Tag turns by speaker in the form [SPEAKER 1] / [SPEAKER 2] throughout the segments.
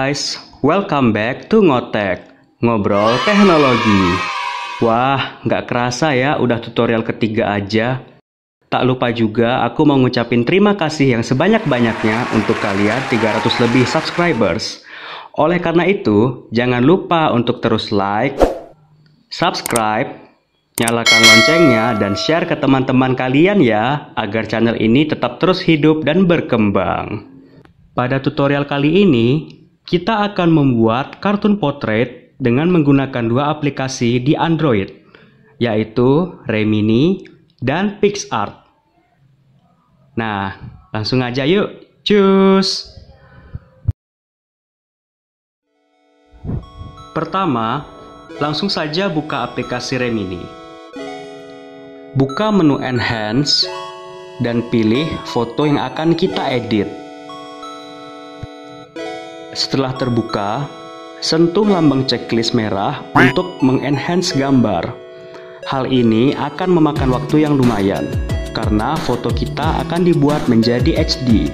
[SPEAKER 1] guys, welcome back to Ngotek, ngobrol teknologi. Wah, nggak kerasa ya udah tutorial ketiga aja. Tak lupa juga aku mau ngucapin terima kasih yang sebanyak-banyaknya untuk kalian 300 lebih subscribers. Oleh karena itu, jangan lupa untuk terus like, subscribe, nyalakan loncengnya, dan share ke teman-teman kalian ya, agar channel ini tetap terus hidup dan berkembang. Pada tutorial kali ini, kita akan membuat kartun potret dengan menggunakan dua aplikasi di Android, yaitu Remini dan PicsArt. Nah, langsung aja yuk, cus! Pertama, langsung saja buka aplikasi Remini. Buka menu Enhance dan pilih foto yang akan kita edit. Setelah terbuka, sentuh lambang checklist merah untuk mengenhance gambar. Hal ini akan memakan waktu yang lumayan, karena foto kita akan dibuat menjadi HD.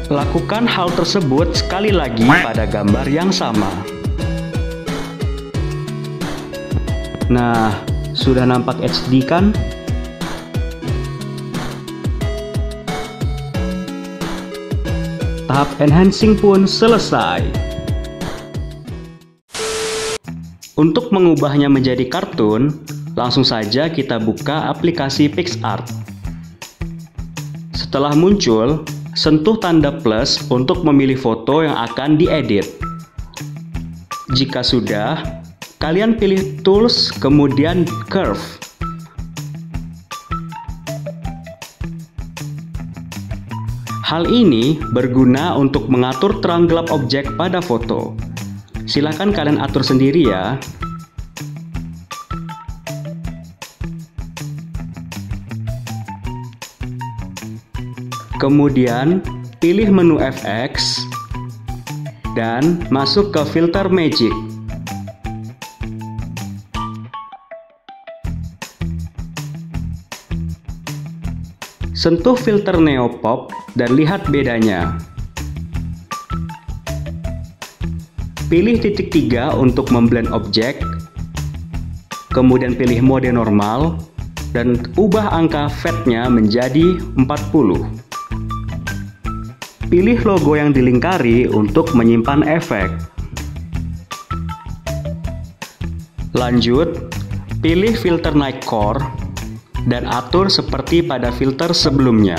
[SPEAKER 1] Lakukan hal tersebut sekali lagi pada gambar yang sama. Nah, sudah nampak HD kan? Tahap enhancing pun selesai. Untuk mengubahnya menjadi kartun, langsung saja kita buka aplikasi PicsArt. Setelah muncul, sentuh tanda plus untuk memilih foto yang akan diedit. Jika sudah, kalian pilih Tools, kemudian Curve. Hal ini berguna untuk mengatur terang gelap objek pada foto. Silakan kalian atur sendiri ya. Kemudian, pilih menu FX dan masuk ke Filter Magic. Sentuh filter Neopop dan lihat bedanya. Pilih titik 3 untuk memblend objek, kemudian pilih mode normal, dan ubah angka fade-nya menjadi 40. Pilih logo yang dilingkari untuk menyimpan efek. Lanjut, pilih filter Night Core dan atur seperti pada filter sebelumnya.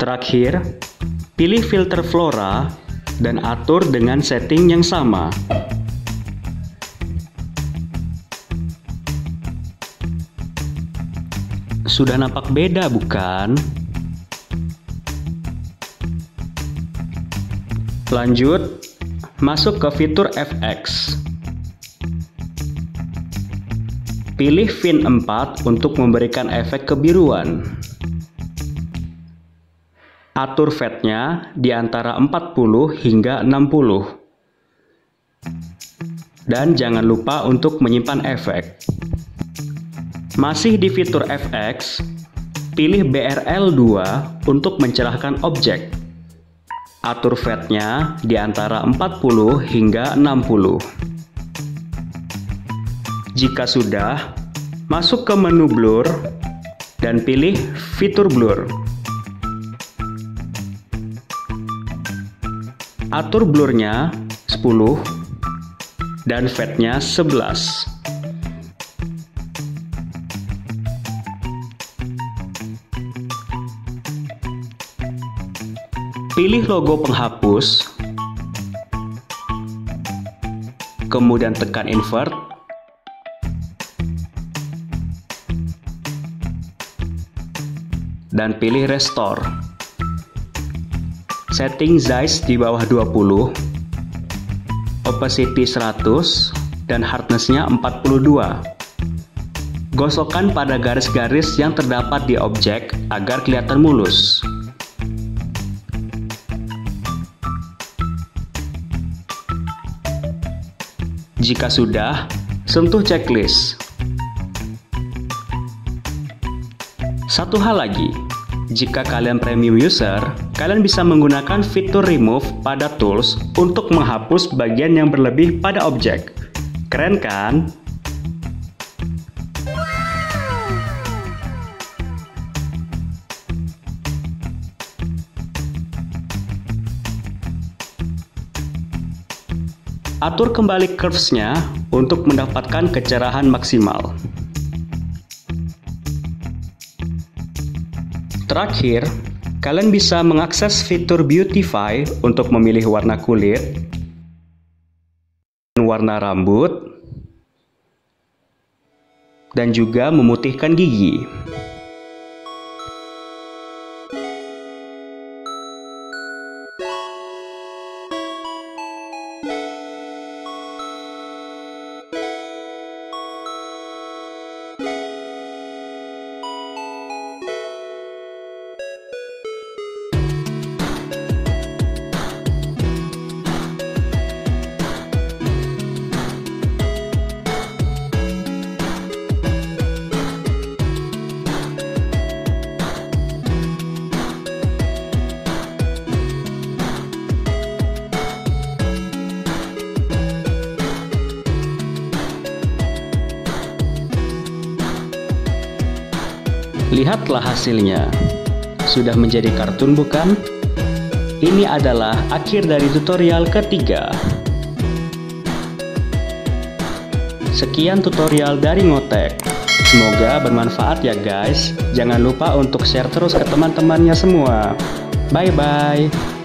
[SPEAKER 1] Terakhir, pilih filter Flora dan atur dengan setting yang sama. Sudah nampak beda bukan? Lanjut, masuk ke fitur FX. Pilih Fin 4 untuk memberikan efek kebiruan. Atur fade-nya di antara 40 hingga 60. Dan jangan lupa untuk menyimpan efek. Masih di fitur FX, pilih BRL2 untuk mencerahkan objek. Atur fade-nya di antara 40 hingga 60. Jika sudah, masuk ke menu Blur dan pilih fitur Blur. Atur blurnya 10 dan fade-nya 11. Pilih logo penghapus, kemudian tekan invert, dan pilih restore. Setting size di bawah 20, opacity 100, dan hardness-nya 42. Gosokkan pada garis-garis yang terdapat di objek agar kelihatan mulus. Jika sudah, sentuh checklist. Satu hal lagi, jika kalian premium user, kalian bisa menggunakan fitur remove pada tools untuk menghapus bagian yang berlebih pada objek. Keren kan? Atur kembali curves-nya untuk mendapatkan kecerahan maksimal. Terakhir, kalian bisa mengakses fitur Beautify untuk memilih warna kulit, warna rambut, dan juga memutihkan gigi. Lihatlah hasilnya. Sudah menjadi kartun bukan? Ini adalah akhir dari tutorial ketiga. Sekian tutorial dari Ngotek. Semoga bermanfaat ya guys. Jangan lupa untuk share terus ke teman-temannya semua. Bye-bye.